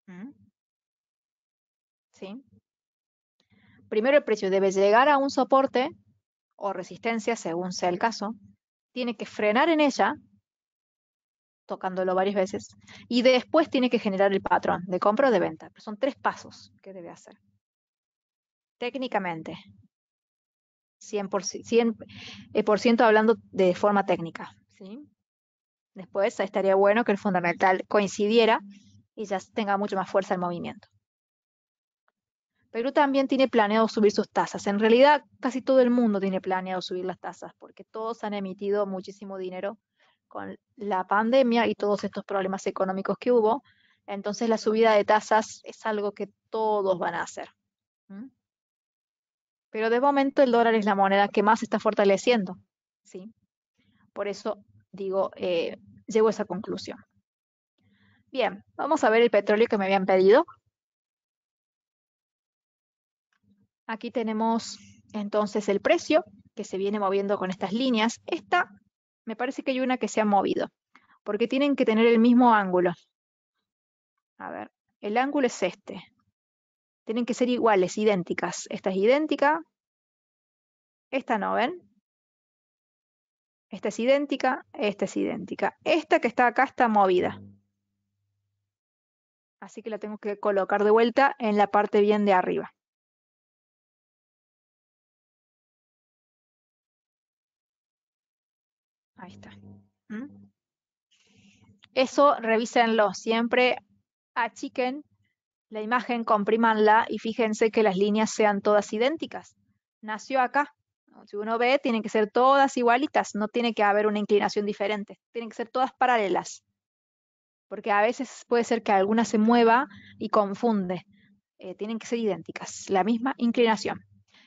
¿Mm? ¿Sí? Primero el precio debe llegar a un soporte o resistencia, según sea el caso, tiene que frenar en ella tocándolo varias veces, y después tiene que generar el patrón de compra o de venta. Pero son 3 pasos que debe hacer. Técnicamente, 100% hablando de forma técnica, ¿sí? Después estaría bueno que el fundamental coincidiera y ya tenga mucho más fuerza el movimiento. Perú también tiene planeado subir sus tasas. En realidad, casi todo el mundo tiene planeado subir las tasas porque todos han emitido muchísimo dinero con la pandemia y todos estos problemas económicos que hubo. Entonces, la subida de tasas es algo que todos van a hacer. ¿Mm? Pero de momento el dólar es la moneda que más se está fortaleciendo, ¿sí? Por eso digo, llego a esa conclusión. Bien, vamos a ver el petróleo que me habían pedido. Aquí tenemos entonces el precio que se viene moviendo con estas líneas. Esta, me parece que hay una que se ha movido, porque tienen que tener el mismo ángulo. A ver, el ángulo es este. Tienen que ser iguales, idénticas. Esta es idéntica. Esta no, ¿ven? Esta es idéntica. Esta es idéntica. Esta que está acá está movida. Así que la tengo que colocar de vuelta en la parte bien de arriba. Ahí está. ¿Mm? Eso revísenlo. Siempre achiquen la imagen, comprímanla y fíjense que las líneas sean todas idénticas. Nació acá. Si uno ve, tienen que ser todas igualitas, no tiene que haber una inclinación diferente, tienen que ser todas paralelas, porque a veces puede ser que alguna se mueva y confunde. Tienen que ser idénticas, la misma inclinación.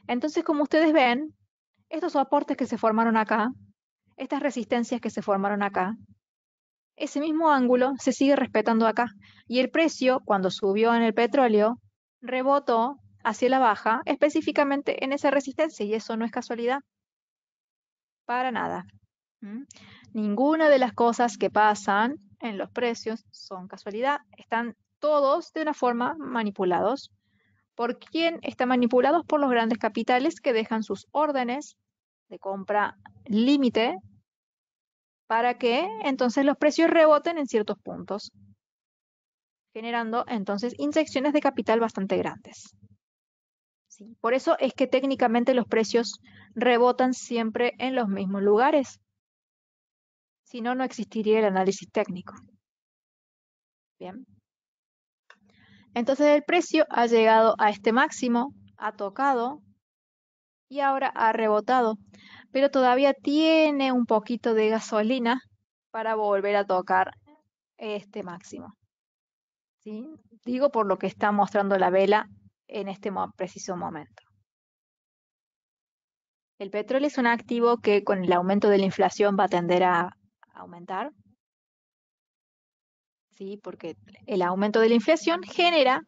Entonces, como ustedes ven, estos soportes que se formaron acá, estas resistencias que se formaron acá, ese mismo ángulo se sigue respetando acá. Y el precio, cuando subió en el petróleo, rebotó hacia la baja, específicamente en esa resistencia, y eso no es casualidad, para nada. ¿Mm? Ninguna de las cosas que pasan en los precios son casualidad, están todos de una forma manipulados. ¿Por quién están manipulados? Por los grandes capitales que dejan sus órdenes de compra límite para que entonces los precios reboten en ciertos puntos, generando entonces inyecciones de capital bastante grandes. ¿Sí? Por eso es que técnicamente los precios rebotan siempre en los mismos lugares. Si no, no existiría el análisis técnico. Bien. Entonces el precio ha llegado a este máximo, ha tocado y ahora ha rebotado, pero todavía tiene un poquito de gasolina para volver a tocar este máximo, ¿sí? Digo por lo que está mostrando la vela en este preciso momento. El petróleo es un activo que con el aumento de la inflación va a tender a aumentar, ¿sí? Porque el aumento de la inflación genera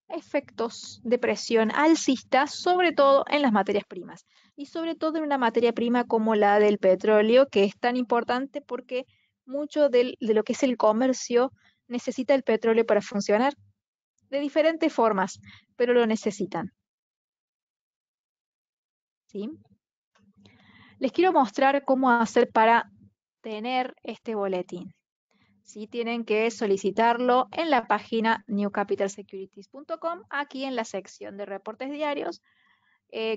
efectos de presión alcista, sobre todo en las materias primas y sobre todo en una materia prima como la del petróleo, que es tan importante porque mucho de lo que es el comercio necesita el petróleo para funcionar de diferentes formas, pero lo necesitan, ¿sí? Les quiero mostrar cómo hacer para tener este boletín. ¿Sí? Tienen que solicitarlo en la página newcapitalsecurities.com, aquí en la sección de reportes diarios.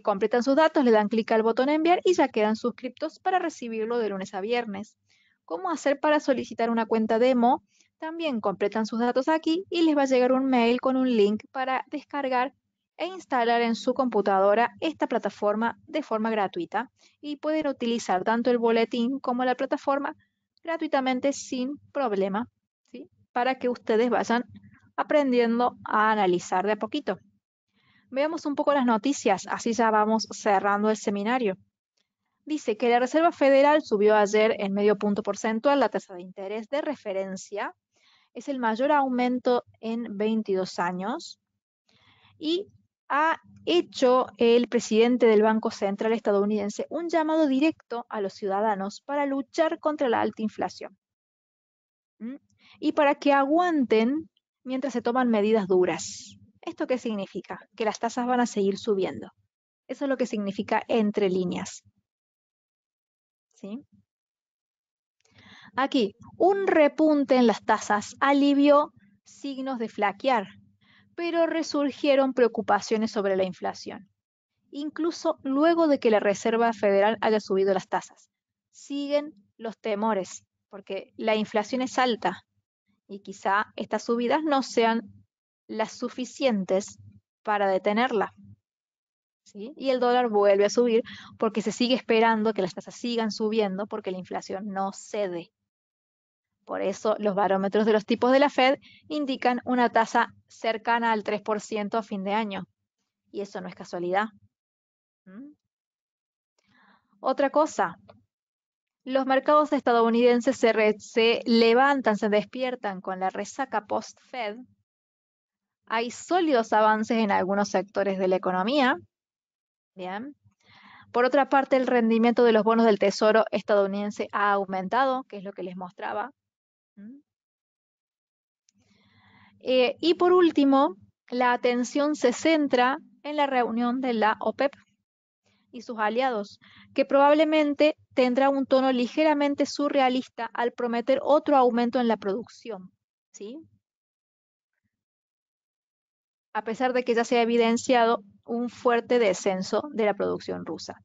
Completan sus datos, le dan clic al botón enviar y ya quedan suscriptos para recibirlo de lunes a viernes. ¿Cómo hacer para solicitar una cuenta demo? También completan sus datos aquí y les va a llegar un mail con un link para descargar e instalar en su computadora esta plataforma de forma gratuita y pueden utilizar tanto el boletín como la plataforma gratuitamente sin problema, ¿sí? Para que ustedes vayan aprendiendo a analizar de a poquito. Veamos un poco las noticias, así ya vamos cerrando el seminario. Dice que la Reserva Federal subió ayer en medio punto porcentual la tasa de interés de referencia. Es el mayor aumento en 22 años. Y ha hecho el presidente del Banco Central estadounidense un llamado directo a los ciudadanos para luchar contra la alta inflación. ¿Mm? Y para que aguanten mientras se toman medidas duras. ¿Esto qué significa? Que las tasas van a seguir subiendo. Eso es lo que significa entre líneas. ¿Sí? Aquí, un repunte en las tasas alivió signos de flaquear, pero resurgieron preocupaciones sobre la inflación, incluso luego de que la Reserva Federal haya subido las tasas. Siguen los temores, porque la inflación es alta y quizá estas subidas no sean las suficientes para detenerla. ¿Sí? Y el dólar vuelve a subir porque se sigue esperando que las tasas sigan subiendo porque la inflación no cede. Por eso los barómetros de los tipos de la Fed indican una tasa cercana al 3% a fin de año. Y eso no es casualidad. ¿Mm? Otra cosa, los mercados estadounidenses se levantan, se despiertan con la resaca post-Fed. Hay sólidos avances en algunos sectores de la economía. Bien. Por otra parte, el rendimiento de los bonos del Tesoro estadounidense ha aumentado, que es lo que les mostraba. ¿Mm? Y por último, la atención se centra en la reunión de la OPEP y sus aliados, que probablemente tendrá un tono ligeramente surrealista al prometer otro aumento en la producción, ¿sí? A pesar de que ya se ha evidenciado un fuerte descenso de la producción rusa.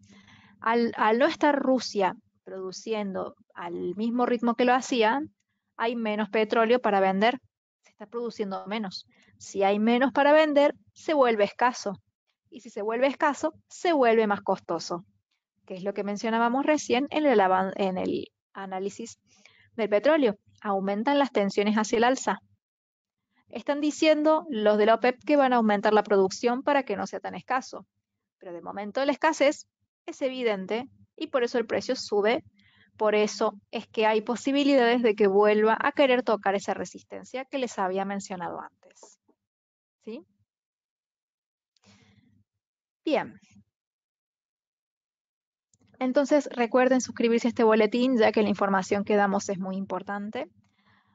Al no estar Rusia produciendo al mismo ritmo que lo hacían, hay menos petróleo para vender, se está produciendo menos. Si hay menos para vender, se vuelve escaso. Y si se vuelve escaso, se vuelve más costoso, que es lo que mencionábamos recién en el análisis del petróleo. Aumentan las tensiones hacia el alza. Están diciendo los de la OPEP que van a aumentar la producción para que no sea tan escaso. Pero de momento la escasez es evidente y por eso el precio sube. Por eso es que hay posibilidades de que vuelva a querer tocar esa resistencia que les había mencionado antes. ¿Sí? Bien. Entonces recuerden suscribirse a este boletín ya que la información que damos es muy importante.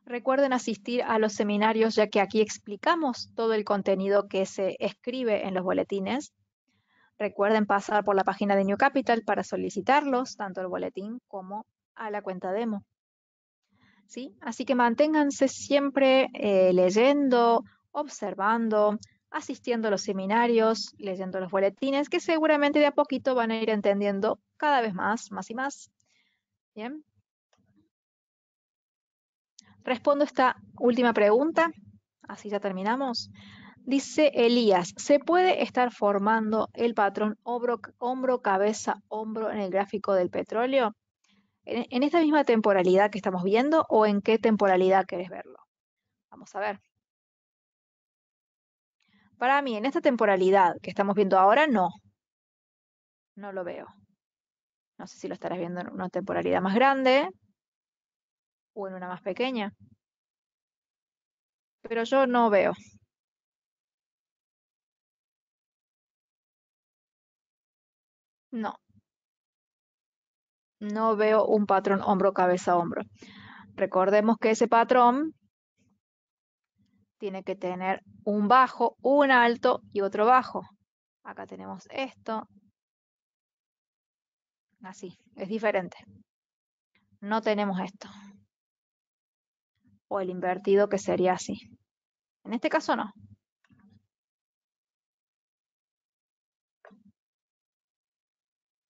Recuerden asistir a los seminarios ya que aquí explicamos todo el contenido que se escribe en los boletines. Recuerden pasar por la página de New Capital para solicitarlos, tanto el boletín como a la cuenta demo. ¿Sí? Así que manténganse siempre leyendo, observando, asistiendo a los seminarios, leyendo los boletines, que seguramente de a poquito van a ir entendiendo cada vez más y más. Bien. Respondo esta última pregunta, así ya terminamos. Dice Elías, ¿se puede estar formando el patrón hombro, cabeza, hombro en el gráfico del petróleo? ¿En esta misma temporalidad que estamos viendo o en qué temporalidad querés verlo? Vamos a ver. Para mí, en esta temporalidad que estamos viendo ahora, no lo veo. No sé si lo estarás viendo en una temporalidad más grande o en una más pequeña, pero yo no veo. No, no veo un patrón hombro, cabeza, hombro. Recordemos que ese patrón tiene que tener un bajo, un alto y otro bajo. Acá tenemos esto, así, es diferente. No tenemos esto, o el invertido que sería así. En este caso no.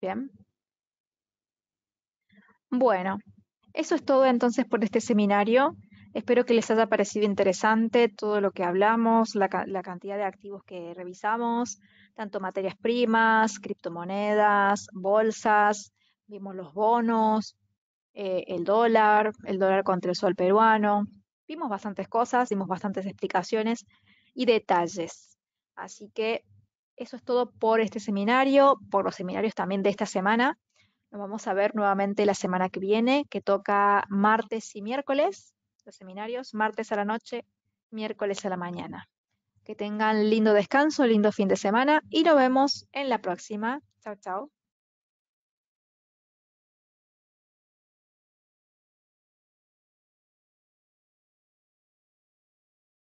Bien. Bueno, eso es todo entonces por este seminario. Espero que les haya parecido interesante todo lo que hablamos, la cantidad de activos que revisamos, tanto materias primas, criptomonedas, bolsas, vimos los bonos, el dólar contra el sol peruano. Vimos bastantes cosas, dimos bastantes explicaciones y detalles. Así que eso es todo por este seminario, por los seminarios también de esta semana. Nos vamos a ver nuevamente la semana que viene, que toca martes y miércoles, los seminarios, martes a la noche, miércoles a la mañana. Que tengan lindo descanso, lindo fin de semana y nos vemos en la próxima. Chao, chao.